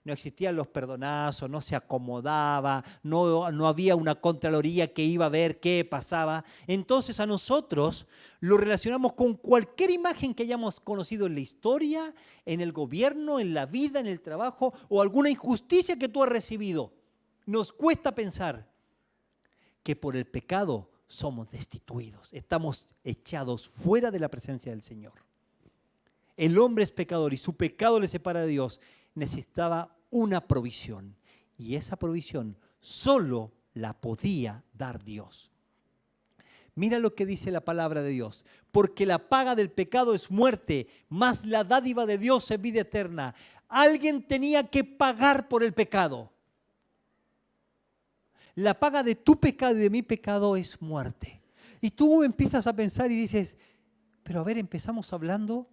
no existían los perdonazos, no se acomodaba, no había una contraloría que iba a ver qué pasaba. Entonces a nosotros lo relacionamos con cualquier imagen que hayamos conocido en la historia, en el gobierno, en la vida, en el trabajo o alguna injusticia que tú has recibido. Nos cuesta pensar que por el pecado somos destituidos, estamos echados fuera de la presencia del Señor. El hombre es pecador y su pecado le separa de Dios. Necesitaba una provisión y esa provisión solo la podía dar Dios. Mira lo que dice la palabra de Dios. Porque la paga del pecado es muerte, mas la dádiva de Dios es vida eterna. Alguien tenía que pagar por el pecado. La paga de tu pecado y de mi pecado es muerte. Y tú empiezas a pensar y dices, pero a ver, empezamos hablando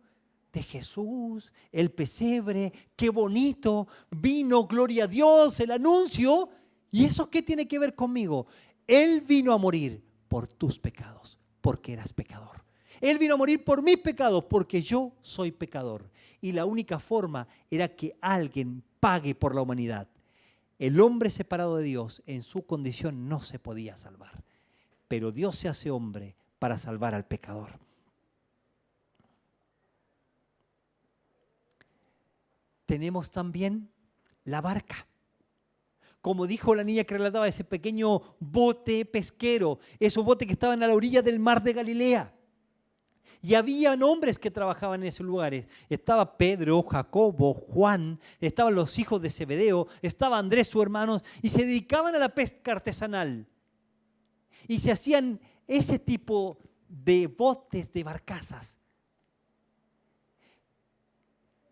de Jesús, el pesebre, qué bonito, vino, gloria a Dios, el anuncio. ¿Y eso qué tiene que ver conmigo? Él vino a morir por tus pecados, porque eras pecador. Él vino a morir por mis pecados, porque yo soy pecador. Y la única forma era que alguien pague por la humanidad. El hombre separado de Dios en su condición no se podía salvar. Pero Dios se hace hombre para salvar al pecador. Tenemos también la barca. Como dijo la niña que relataba, ese pequeño bote pesquero, esos botes que estaban a la orilla del mar de Galilea. Y habían hombres que trabajaban en esos lugares. Estaba Pedro, Jacobo, Juan, estaban los hijos de Zebedeo, estaba Andrés, su hermano, y se dedicaban a la pesca artesanal. Y se hacían ese tipo de botes, de barcazas.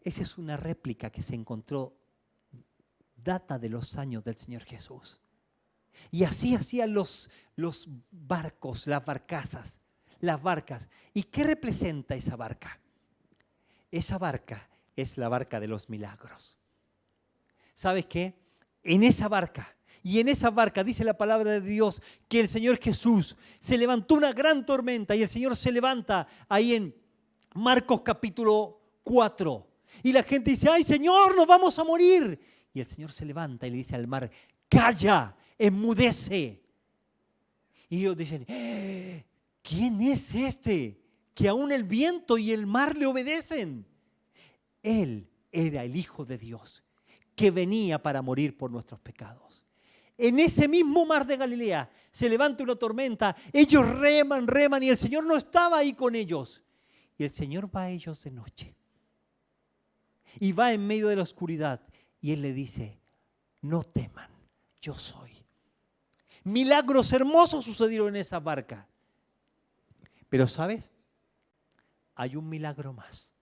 Esa es una réplica que se encontró, data de los años del Señor Jesús. Y así hacían los barcos, las barcazas, las barcas. ¿Y qué representa esa barca? Esa barca es la barca de los milagros. ¿Sabes qué? En esa barca, dice la palabra de Dios que el Señor Jesús se levantó una gran tormenta y el Señor se levanta ahí en Marcos capítulo 4. Y la gente dice, ¡ay Señor, nos vamos a morir! Y el Señor se levanta y le dice al mar, ¡calla, enmudece! Y ellos dicen, ¿quién es este que aún el viento y el mar le obedecen? Él era el Hijo de Dios que venía para morir por nuestros pecados. En ese mismo mar de Galilea se levanta una tormenta, ellos reman y el Señor no estaba ahí con ellos. Y el Señor va a ellos de noche. Y va en medio de la oscuridad y Él le dice, no teman, yo soy. Milagros hermosos sucedieron en esa barca. Pero ¿sabes? Hay un milagro más.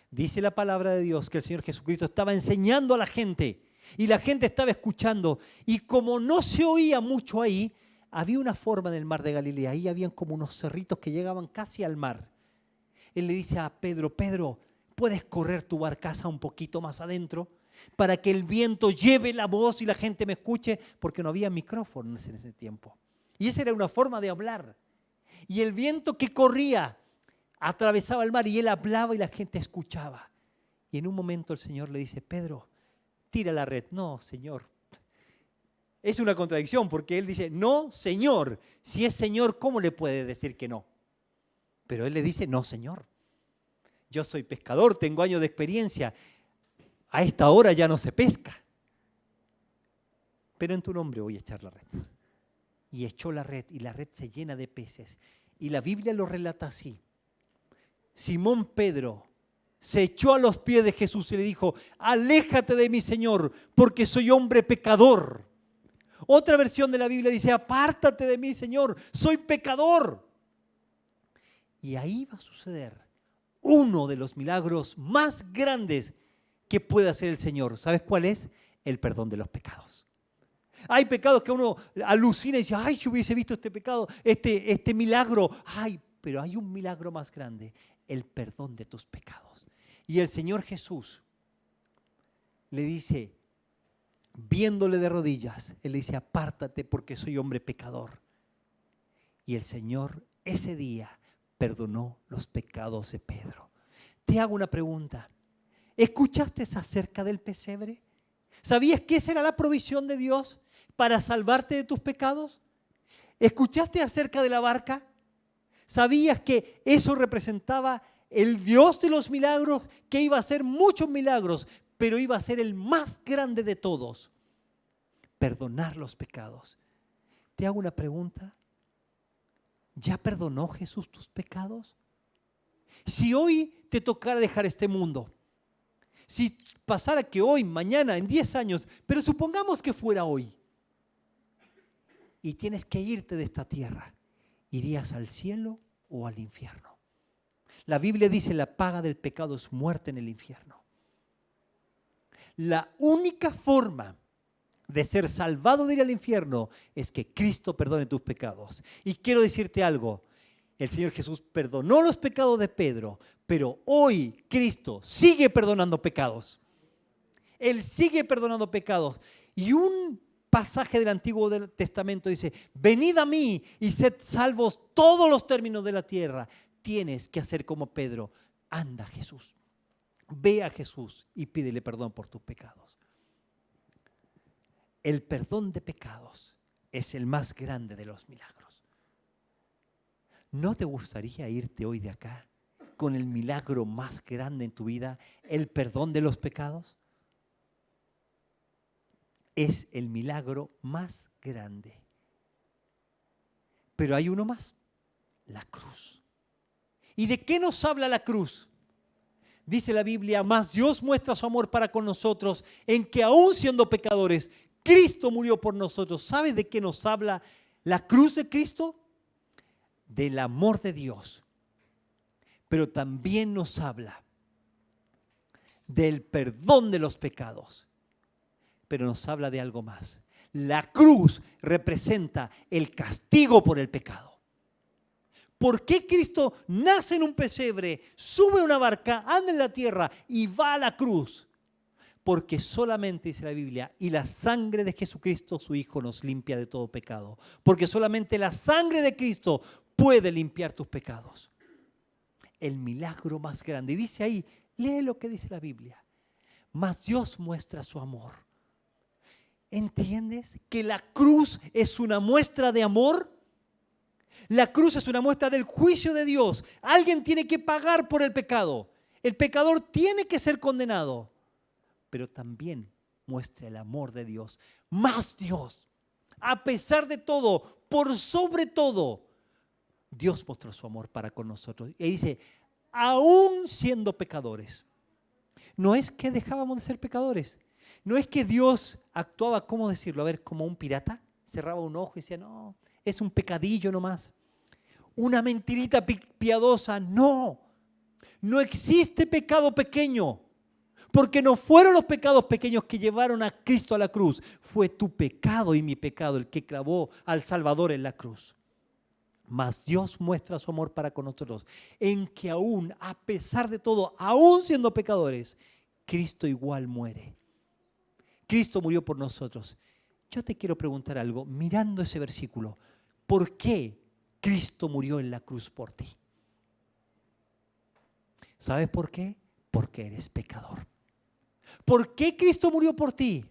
Dice la palabra de Dios que el Señor Jesucristo estaba enseñando a la gente y la gente estaba escuchando. Y como no se oía mucho ahí, había una forma en el mar de Galilea. Ahí habían como unos cerritos que llegaban casi al mar. Él le dice a Pedro, Pedro, ¿puedes correr tu barcaza un poquito más adentro para que el viento lleve la voz y la gente me escuche? Porque no había micrófonos en ese tiempo. Y esa era una forma de hablar. Y el viento que corría atravesaba el mar y él hablaba y la gente escuchaba. Y en un momento el Señor le dice, Pedro, tira la red. No, Señor. Es una contradicción porque él dice, no, Señor. Si es Señor, ¿cómo le puede decir que no? Pero él le dice, no, Señor. Yo soy pescador, tengo años de experiencia. A esta hora ya no se pesca. Pero en tu nombre voy a echar la red. Y echó la red y la red se llena de peces. Y la Biblia lo relata así. Simón Pedro se echó a los pies de Jesús y le dijo, aléjate de mí, Señor, porque soy hombre pecador. Otra versión de la Biblia dice, apártate de mí, Señor, soy pecador. Y ahí va a suceder uno de los milagros más grandes que puede hacer el Señor. ¿Sabes cuál es? El perdón de los pecados. Hay pecados que uno alucina y dice, ay, si hubiese visto este pecado, este milagro. Ay, pero hay un milagro más grande, el perdón de tus pecados. Y el Señor Jesús le dice, viéndole de rodillas, Él le dice, apártate porque soy hombre pecador. Y el Señor ese día perdonó los pecados de Pedro. Te hago una pregunta. ¿Escuchaste acerca del pesebre? ¿Sabías que esa era la provisión de Dios para salvarte de tus pecados? ¿Escuchaste acerca de la barca? ¿Sabías que eso representaba el Dios de los milagros, que iba a hacer muchos milagros, pero iba a ser el más grande de todos? Perdonar los pecados. Te hago una pregunta. ¿Ya perdonó Jesús tus pecados? Si hoy te tocara dejar este mundo, si pasara que hoy, mañana, en 10 años, pero supongamos que fuera hoy, y tienes que irte de esta tierra, ¿irías al cielo o al infierno? La Biblia dice: la paga del pecado es muerte en el infierno. La única forma de ser salvado de ir al infierno es que Cristo perdone tus pecados. Y quiero decirte algo: el Señor Jesús perdonó los pecados de Pedro, pero hoy Cristo sigue perdonando pecados. Él sigue perdonando pecados. Y un pasaje del Antiguo Testamento dice: venid a mí y sed salvos todos los términos de la tierra. Tienes que hacer como Pedro. Anda a Jesús, ve a Jesús y pídele perdón por tus pecados. El perdón de pecados es el más grande de los milagros. ¿No te gustaría irte hoy de acá con el milagro más grande en tu vida, el perdón de los pecados? Es el milagro más grande. Pero hay uno más: la cruz. ¿Y de qué nos habla la cruz? Dice la Biblia: mas Dios muestra su amor para con nosotros en que aún siendo pecadores, Cristo murió por nosotros. ¿Sabes de qué nos habla la cruz de Cristo? Del amor de Dios. Pero también nos habla del perdón de los pecados. Pero nos habla de algo más. La cruz representa el castigo por el pecado. ¿Por qué Cristo nace en un pesebre, sube a una barca, anda en la tierra y va a la cruz? Porque solamente, dice la Biblia, y la sangre de Jesucristo, su Hijo, nos limpia de todo pecado. Porque solamente la sangre de Cristo puede limpiar tus pecados. El milagro más grande. Y dice ahí, lee lo que dice la Biblia: mas Dios muestra su amor. ¿Entiendes que la cruz es una muestra de amor? La cruz es una muestra del juicio de Dios. Alguien tiene que pagar por el pecado. El pecador tiene que ser condenado. Pero también muestra el amor de Dios. Más Dios, a pesar de todo, por sobre todo, Dios mostró su amor para con nosotros. Y dice: aún siendo pecadores. No es que dejábamos de ser pecadores. No es que Dios actuaba, ¿cómo decirlo? A ver, como un pirata. Cerraba un ojo y decía: no, es un pecadillo nomás. Una mentirita piadosa. No, no existe pecado pequeño. Porque no fueron los pecados pequeños que llevaron a Cristo a la cruz. Fue tu pecado y mi pecado el que clavó al Salvador en la cruz. Mas Dios muestra su amor para con nosotros en que aún, a pesar de todo, aún siendo pecadores, Cristo igual muere. Cristo murió por nosotros. Yo te quiero preguntar algo, mirando ese versículo: ¿por qué Cristo murió en la cruz por ti? ¿Sabes por qué? Porque eres pecador. ¿Por qué Cristo murió por ti?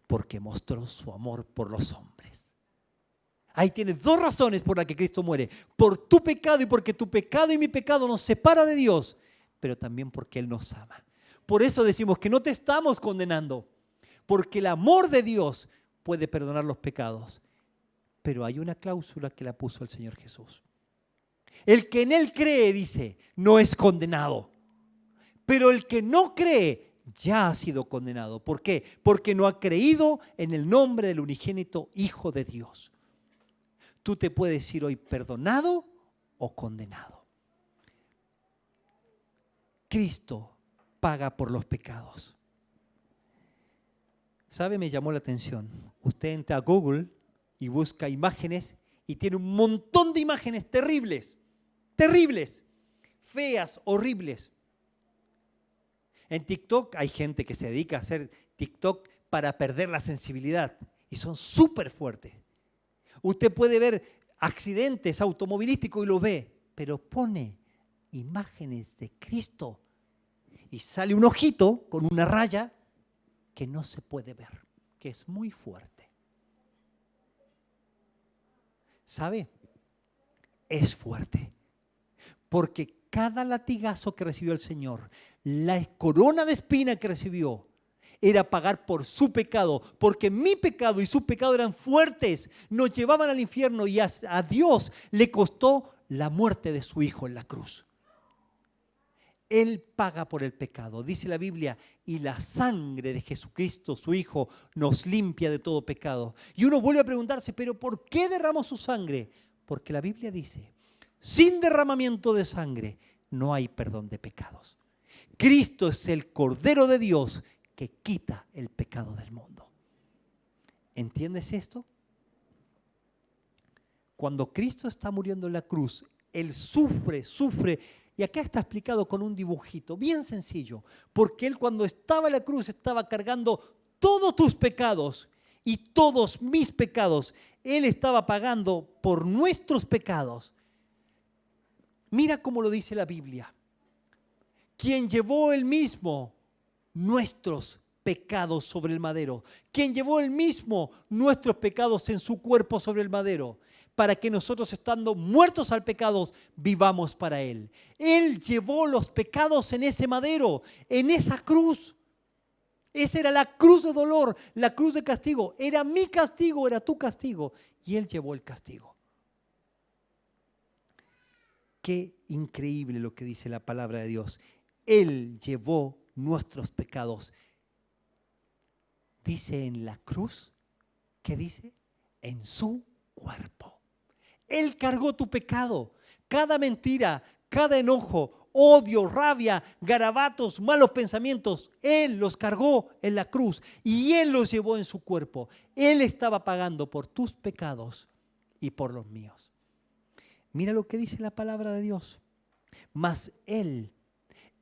Porque mostró su amor por los hombres. Ahí tienes dos razones por las que Cristo muere: por tu pecado y porque tu pecado y mi pecado nos separa de Dios, pero también porque Él nos ama. Por eso decimos que no te estamos condenando, porque el amor de Dios puede perdonar los pecados. Pero hay una cláusula que la puso el Señor Jesús. El que en Él cree, dice, no es condenado. Pero el que no cree ya ha sido condenado. ¿Por qué? Porque no ha creído en el nombre del unigénito Hijo de Dios. Tú te puedes ir hoy perdonado o condenado. Cristo paga por los pecados. ¿Sabe? Me llamó la atención. Usted entra a Google y busca imágenes y tiene un montón de imágenes terribles, feas, horribles. En TikTok hay gente que se dedica a hacer TikTok para perder la sensibilidad y son súper fuertes. Usted puede ver accidentes automovilísticos y lo ve, pero pone imágenes de Cristo y sale un ojito con una raya que no se puede ver, que es muy fuerte. ¿Sabe? Es fuerte. Porque cada latigazo que recibió el Señor, la corona de espina que recibió, era pagar por su pecado, porque mi pecado y su pecado eran fuertes, nos llevaban al infierno y a Dios le costó la muerte de su Hijo en la cruz. Él paga por el pecado, dice la Biblia, y la sangre de Jesucristo, su Hijo, nos limpia de todo pecado. Y uno vuelve a preguntarse, ¿pero por qué derramó su sangre? Porque la Biblia dice, sin derramamiento de sangre no hay perdón de pecados. Cristo es el Cordero de Dios que quita el pecado del mundo. ¿Entiendes esto? Cuando Cristo está muriendo en la cruz, Él sufre. Y acá está explicado con un dibujito bien sencillo. Porque Él cuando estaba en la cruz estaba cargando todos tus pecados y todos mis pecados. Él estaba pagando por nuestros pecados. Mira cómo lo dice la Biblia. Quien llevó Él mismo nuestros pecados sobre el madero. Quien llevó Él mismo nuestros pecados en su cuerpo sobre el madero. Para que nosotros, estando muertos al pecado, vivamos para Él. Él llevó los pecados en ese madero, en esa cruz. Esa era la cruz de dolor, la cruz de castigo. Era mi castigo, era tu castigo. Y Él llevó el castigo. Qué increíble lo que dice la palabra de Dios. Él llevó nuestros pecados. Dice en la cruz, ¿qué dice? En su cuerpo. Él cargó tu pecado, cada mentira, cada enojo, odio, rabia, garabatos, malos pensamientos. Él los cargó en la cruz y Él los llevó en su cuerpo. Él estaba pagando por tus pecados y por los míos. Mira lo que dice la palabra de Dios. Mas Él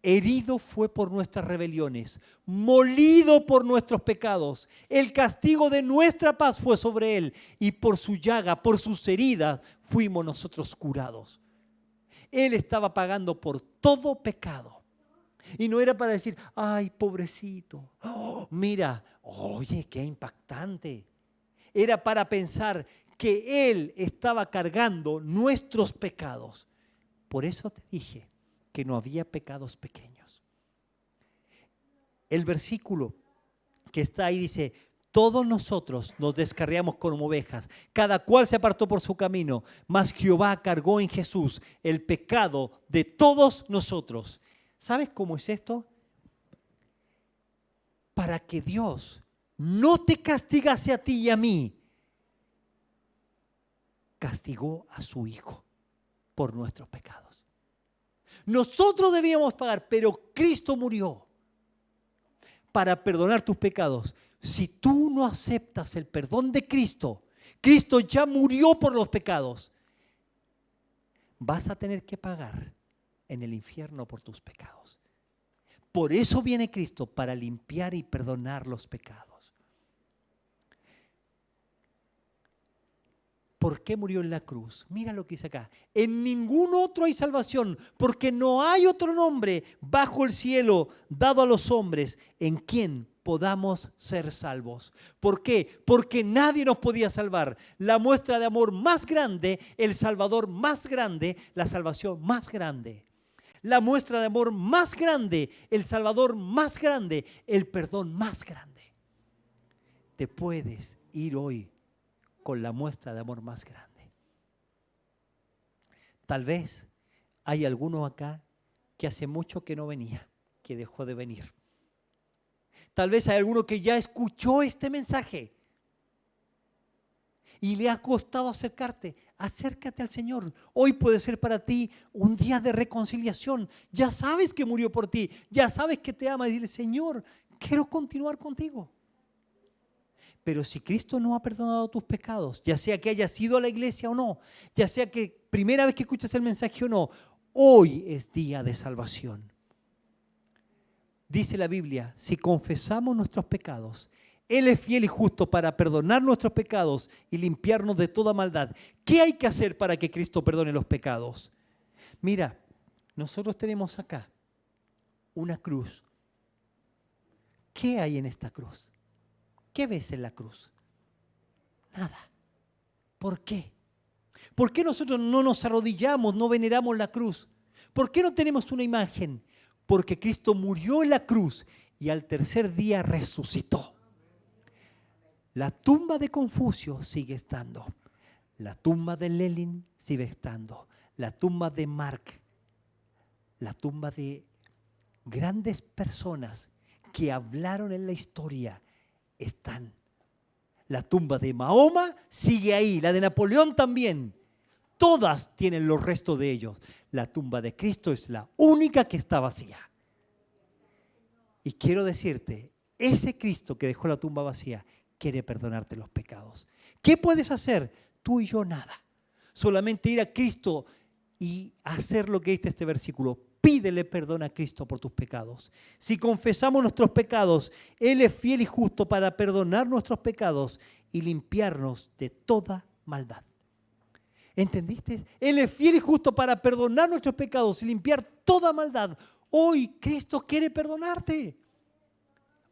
herido fue por nuestras rebeliones, molido por nuestros pecados. El castigo de nuestra paz fue sobre Él y por su llaga, por sus heridas, fuimos nosotros curados. Él estaba pagando por todo pecado. Y no era para decir, ay, pobrecito, oh, mira, oye, qué impactante. Era para pensar que Él estaba cargando nuestros pecados. Por eso te dije que no había pecados pequeños. El versículo que está ahí dice, todos nosotros nos descarriamos como ovejas, cada cual se apartó por su camino, mas Jehová cargó en Jesús el pecado de todos nosotros. ¿Sabes cómo es esto? Para que Dios no te castigase a ti y a mí, castigó a su Hijo por nuestros pecados. Nosotros debíamos pagar, pero Cristo murió para perdonar tus pecados. Si tú no aceptas el perdón de Cristo, Cristo ya murió por los pecados, vas a tener que pagar en el infierno por tus pecados. Por eso viene Cristo, para limpiar y perdonar los pecados. ¿Por qué murió en la cruz? Mira lo que dice acá. En ningún otro hay salvación, porque no hay otro nombre bajo el cielo dado a los hombres en quien podamos ser salvos. ¿Por qué? Porque nadie nos podía salvar. La muestra de amor más grande, el Salvador más grande, la salvación más grande. La muestra de amor más grande, el Salvador más grande, el perdón más grande. Te puedes ir hoy con la muestra de amor más grande. Tal vez hay alguno acá que hace mucho que no venía, que dejó de venir. Tal vez hay alguno que ya escuchó este mensaje y le ha costado acercarte. Acércate al Señor. Hoy puede ser para ti un día de reconciliación. Ya sabes que murió por ti, ya sabes que te ama y dile, Señor, quiero continuar contigo. Pero si Cristo no ha perdonado tus pecados, ya sea que hayas ido a la iglesia o no, ya sea que primera vez que escuchas el mensaje o no, hoy es día de salvación. Dice la Biblia, si confesamos nuestros pecados, Él es fiel y justo para perdonar nuestros pecados y limpiarnos de toda maldad. ¿Qué hay que hacer para que Cristo perdone los pecados? Mira, nosotros tenemos acá una cruz ¿qué hay en esta cruz? ¿Qué ves en la cruz? Nada. ¿Por qué? ¿Por qué nosotros no nos arrodillamos, no veneramos la cruz? ¿Por qué no tenemos una imagen? Porque Cristo murió en la cruz y al tercer día resucitó. La tumba de Confucio sigue estando. La tumba de Lenin sigue estando. La tumba de Marx. La tumba de grandes personas que hablaron en la historia están. La tumba de Mahoma sigue ahí. La de Napoleón también. Todas tienen los restos de ellos. La tumba de Cristo es la única que está vacía. Y quiero decirte, ese Cristo que dejó la tumba vacía quiere perdonarte los pecados. ¿Qué puedes hacer? Tú y yo nada. Solamente ir a Cristo y hacer lo que dice este versículo. Pídele perdón a Cristo por tus pecados. Si confesamos nuestros pecados, Él es fiel y justo para perdonar nuestros pecados y limpiarnos de toda maldad. ¿Entendiste? Él es fiel y justo para perdonar nuestros pecados y limpiar toda maldad. Hoy Cristo quiere perdonarte.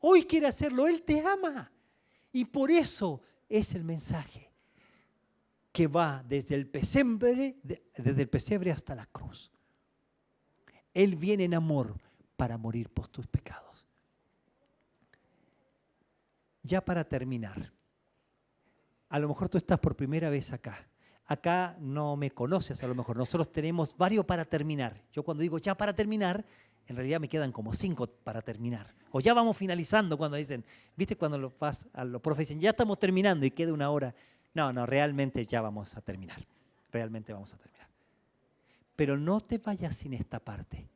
Hoy quiere hacerlo. Él te ama. Y por eso es el mensaje que va desde el pesebre hasta la cruz. Él viene en amor para morir por tus pecados. Ya para terminar, a lo mejor tú estás por primera vez acá. Acá no me conoces a lo mejor. Nosotros tenemos varios para terminar. Yo cuando digo ya para terminar, en realidad me quedan como 5 para terminar. O ya vamos finalizando cuando dicen, ¿viste cuando los profes dicen ya estamos terminando y queda 1 hora? No, realmente ya vamos a terminar. Realmente vamos a terminar. Pero no te vayas sin esta parte.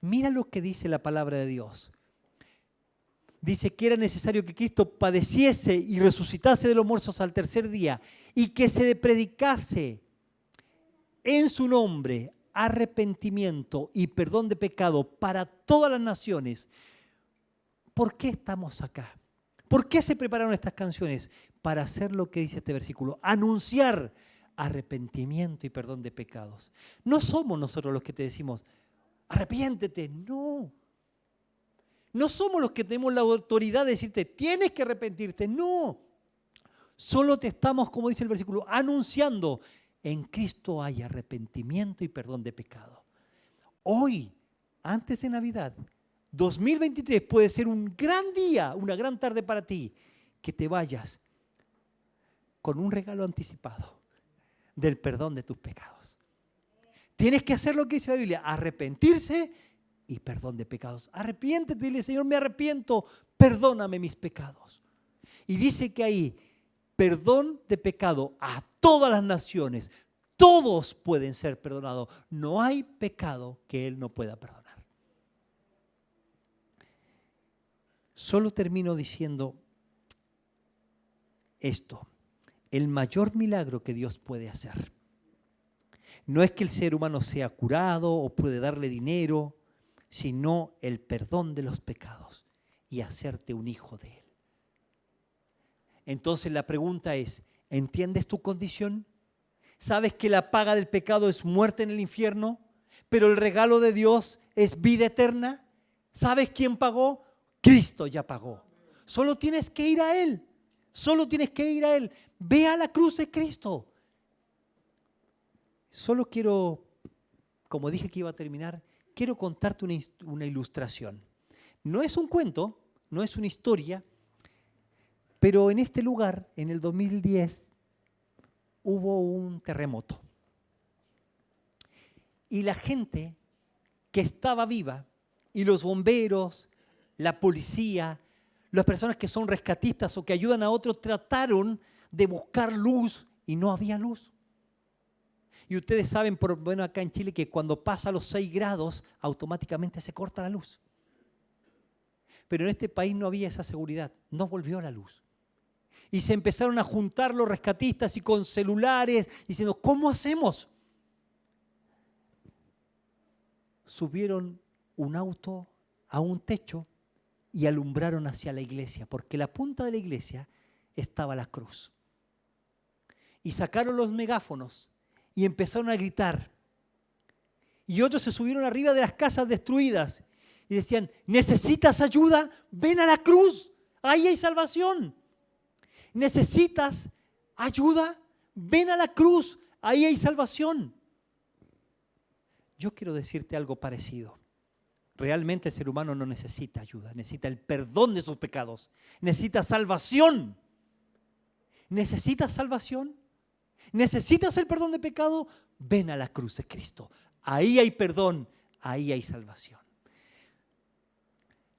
Mira lo que dice la palabra de Dios. Dice que era necesario que Cristo padeciese y resucitase de los muertos al tercer día y que se le predicase en su nombre arrepentimiento y perdón de pecado para todas las naciones. ¿Por qué estamos acá? ¿Por qué se prepararon estas canciones? Para hacer lo que dice este versículo, anunciar arrepentimiento y perdón de pecados. No somos nosotros los que te decimos, arrepiéntete, no. No somos los que tenemos la autoridad de decirte, tienes que arrepentirte, no. Solo te estamos, como dice el versículo, anunciando, en Cristo hay arrepentimiento y perdón de pecado. Hoy, antes de Navidad, 2023 puede ser un gran día, una gran tarde para ti, que te vayas con un regalo anticipado del perdón de tus pecados. Tienes que hacer lo que dice la Biblia, arrepentirse y perdón de pecados. Arrepiéntete, dile, Señor, me arrepiento, perdóname mis pecados. Y dice que ahí, perdón de pecado a todas las naciones. Todos pueden ser perdonados. No hay pecado que Él no pueda perdonar. Solo termino diciendo esto. El mayor milagro que Dios puede hacer no es que el ser humano sea curado o puede darle dinero, sino el perdón de los pecados y hacerte un hijo de Él. Entonces la pregunta es, ¿entiendes tu condición? ¿Sabes que la paga del pecado es muerte en el infierno, pero el regalo de Dios es vida eterna? ¿Sabes quién pagó? Cristo ya pagó. Solo tienes que ir a Él. Solo tienes que ir a Él. Ve a la cruz de Cristo. Solo quiero, como dije que iba a terminar, quiero contarte una ilustración. No es un cuento, no es una historia, pero en este lugar, en el 2010, hubo un terremoto. Y la gente que estaba viva, y los bomberos, la policía, las personas que son rescatistas o que ayudan a otros, trataron de buscar luz y no había luz. Y ustedes saben, bueno, acá en Chile, que cuando pasa los 6 grados, automáticamente se corta la luz. Pero en este país no había esa seguridad, no volvió la luz. Y se empezaron a juntar los rescatistas y con celulares, diciendo, ¿cómo hacemos? Subieron un auto a un techo y alumbraron hacia la iglesia, porque la punta de la iglesia estaba la cruz. Y sacaron los megáfonos y empezaron a gritar. Y otros se subieron arriba de las casas destruidas y decían, ¿necesitas ayuda? Ven a la cruz, ahí hay salvación. ¿Necesitas ayuda? Ven a la cruz, ahí hay salvación. Yo quiero decirte algo parecido. Realmente el ser humano no necesita ayuda, necesita el perdón de sus pecados, necesita salvación. ¿Necesitas salvación? ¿Necesitas el perdón de pecado? Ven a la cruz de Cristo. Ahí hay perdón, ahí hay salvación.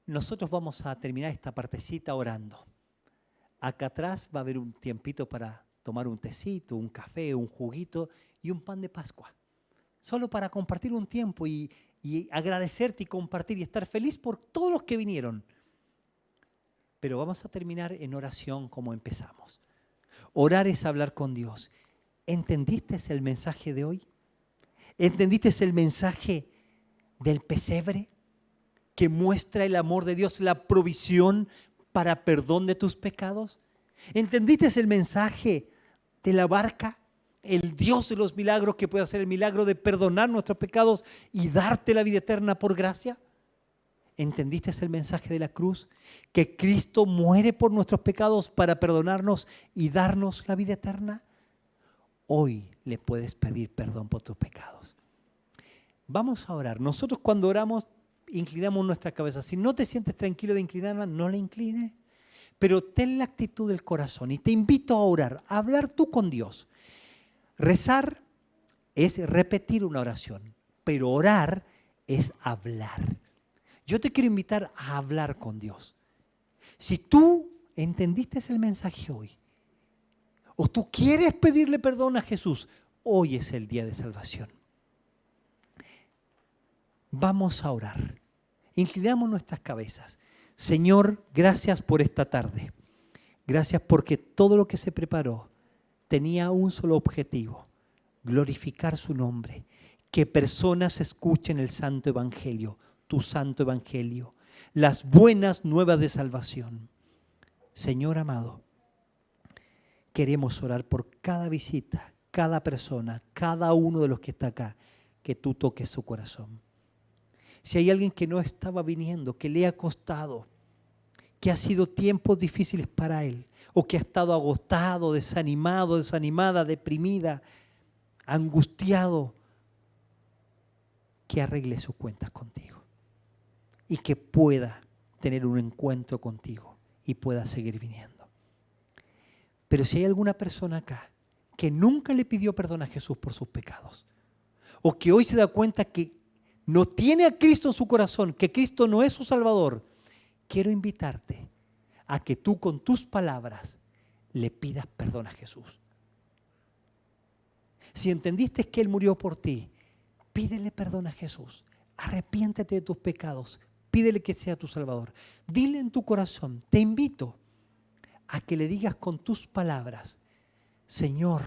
Nosotros vamos a terminar esta partecita orando. Acá atrás va a haber un tiempito para tomar un tecito, un café, un juguito y un pan de Pascua. Solo para compartir un tiempo y agradecerte y compartir y estar feliz por todos los que vinieron. Pero vamos a terminar en oración como empezamos. Orar es hablar con Dios. ¿Entendiste el mensaje de hoy? ¿Entendiste el mensaje del pesebre que muestra el amor de Dios, la provisión para perdón de tus pecados? ¿Entendiste el mensaje de la barca? El Dios de los milagros que puede hacer el milagro de perdonar nuestros pecados y darte la vida eterna por gracia. ¿Entendiste el mensaje de la cruz? Que Cristo muere por nuestros pecados para perdonarnos y darnos la vida eterna. Hoy le puedes pedir perdón por tus pecados. Vamos a orar. Nosotros cuando oramos inclinamos nuestra cabeza. Si no te sientes tranquilo de inclinarla, no la inclines. Pero ten la actitud del corazón y te invito a orar, a hablar tú con Dios. Rezar es repetir una oración, pero orar es hablar. Yo te quiero invitar a hablar con Dios. Si tú entendiste el mensaje hoy, o tú quieres pedirle perdón a Jesús, hoy es el día de salvación. Vamos a orar. Inclinamos nuestras cabezas. Señor, gracias por esta tarde. Gracias porque todo lo que se preparó tenía un solo objetivo: glorificar su nombre. Que personas escuchen el santo evangelio, tu santo evangelio, las buenas nuevas de salvación. Señor amado, queremos orar por cada visita, cada persona, cada uno de los que está acá, que tú toques su corazón. Si hay alguien que no estaba viniendo, que le ha costado, que ha sido tiempos difíciles para él, o que ha estado agotado, desanimado, desanimada, deprimida, angustiado, que arregle sus cuentas contigo y que pueda tener un encuentro contigo y pueda seguir viniendo. Pero si hay alguna persona acá que nunca le pidió perdón a Jesús por sus pecados, o que hoy se da cuenta que no tiene a Cristo en su corazón, que Cristo no es su Salvador, quiero invitarte a que tú con tus palabras le pidas perdón a Jesús. Si entendiste que Él murió por ti, pídele perdón a Jesús. Arrepiéntete de tus pecados. Pídele que sea tu Salvador. Dile en tu corazón, te invito a que le digas con tus palabras, Señor,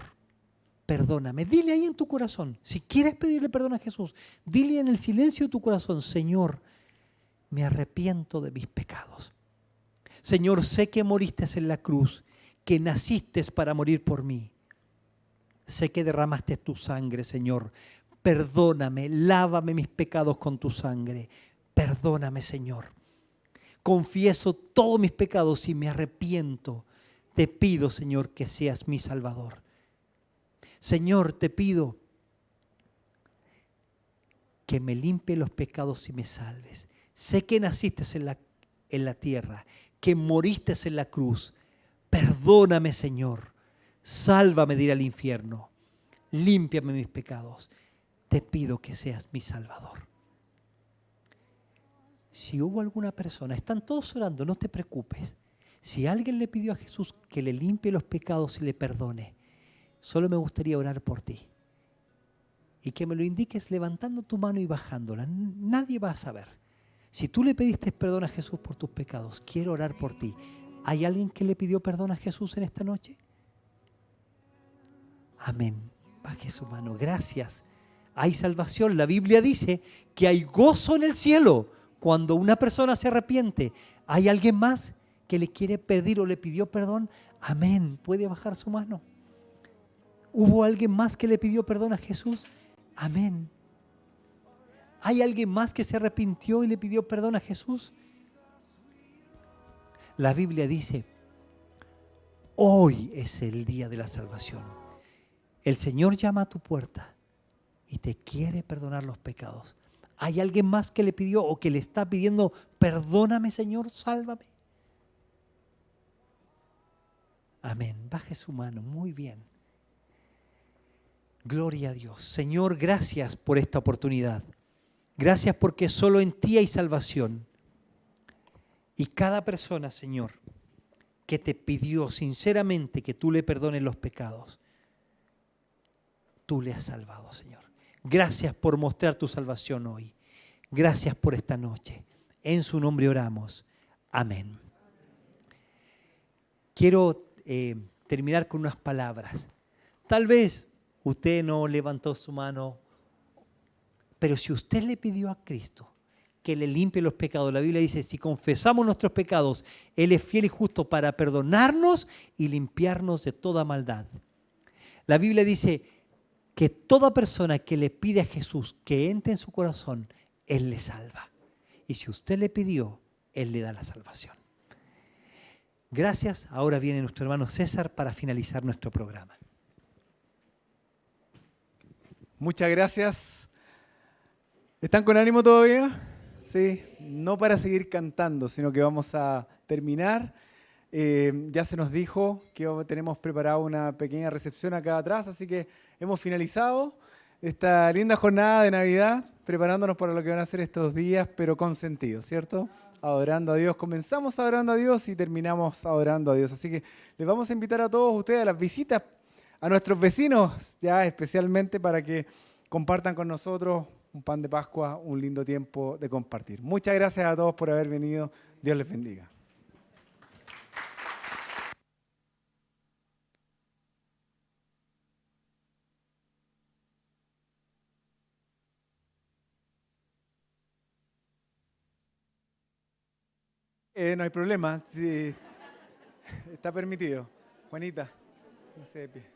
perdóname. Dile ahí en tu corazón, si quieres pedirle perdón a Jesús, dile en el silencio de tu corazón, Señor, me arrepiento de mis pecados. Señor, sé que moriste en la cruz, que naciste para morir por mí. Sé que derramaste tu sangre, Señor. Perdóname, lávame mis pecados con tu sangre. Perdóname, Señor. Confieso todos mis pecados y me arrepiento. Te pido, Señor, que seas mi Salvador. Señor, te pido que me limpie los pecados y me salves. Sé que naciste en la tierra, que moriste en la cruz. Perdóname, Señor. Sálvame de ir al infierno. Límpiame mis pecados. Te pido que seas mi Salvador. Si hubo alguna persona, están todos orando, no te preocupes. Si alguien le pidió a Jesús que le limpie los pecados y le perdone, solo me gustaría orar por ti. Y que me lo indiques levantando tu mano y bajándola. Nadie va a saber. Si tú le pediste perdón a Jesús por tus pecados, quiero orar por ti. ¿Hay alguien que le pidió perdón a Jesús en esta noche? Amén. Baje su mano. Gracias. Hay salvación. La Biblia dice que hay gozo en el cielo cuando una persona se arrepiente. ¿Hay alguien más que le quiere pedir o le pidió perdón? Amén. ¿Puede bajar su mano? ¿Hubo alguien más que le pidió perdón a Jesús? Amén. ¿Hay alguien más que se arrepintió y le pidió perdón a Jesús? La Biblia dice, hoy es el día de la salvación. El Señor llama a tu puerta y te quiere perdonar los pecados. ¿Hay alguien más que le pidió o que le está pidiendo, perdóname Señor, sálvame? Amén. Baje su mano. Muy bien. Gloria a Dios. Señor, gracias por esta oportunidad. Gracias porque solo en ti hay salvación. Y cada persona, Señor, que te pidió sinceramente que tú le perdones los pecados, tú le has salvado, Señor. Gracias por mostrar tu salvación hoy. Gracias por esta noche. En su nombre oramos. Amén. Quiero terminar con unas palabras. Tal vez usted no levantó su mano, pero si usted le pidió a Cristo que le limpie los pecados, la Biblia dice, si confesamos nuestros pecados, Él es fiel y justo para perdonarnos y limpiarnos de toda maldad. La Biblia dice que toda persona que le pide a Jesús que entre en su corazón, Él le salva. Y si usted le pidió, Él le da la salvación. Gracias. Ahora viene nuestro hermano César para finalizar nuestro programa. Muchas gracias. ¿Están con ánimo todavía? Sí, no para seguir cantando, sino que vamos a terminar. Ya se nos dijo que tenemos preparado una pequeña recepción acá atrás, así que hemos finalizado esta linda jornada de Navidad, preparándonos para lo que van a ser estos días, pero con sentido, ¿cierto? Adorando a Dios. Comenzamos adorando a Dios y terminamos adorando a Dios. Así que les vamos a invitar a todos ustedes a las visitas, a nuestros vecinos, ya especialmente para que compartan con nosotros un pan de Pascua, un lindo tiempo de compartir. Muchas gracias a todos por haber venido. Dios les bendiga. No hay problema, sí, está permitido. Juanita, no sé de pie.